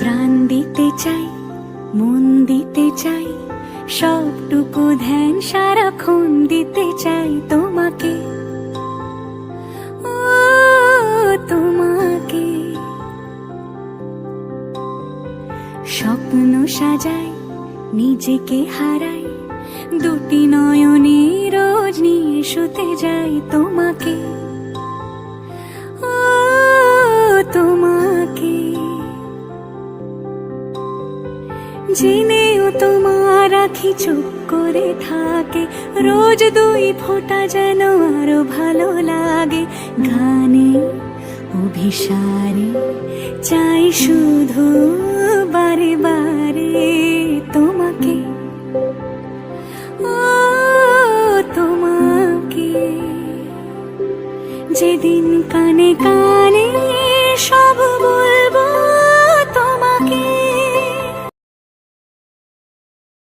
প্রাণ দিতে চাই, মন দিতে চাই, সবটুকু ধ্যান সারাক্ষণ দিতে চাই তোমাকে, ও তোমাকে। স্বপ্ন সাজাই, নিজেকে হারাই, দুটি নয়নে রোজ নিয়ে শুতে যাই তোমাকে, ও তোমাকে। জেনেও তোমার আখি চুপ করে থাকে, রোজ দুই ফোঁটা যেন আরো ভালো লাগে। গানে অভিসারে চাই শুধু বারে বারে তোমাকে, ও তোমাকে। যেদিন কানে কানে সব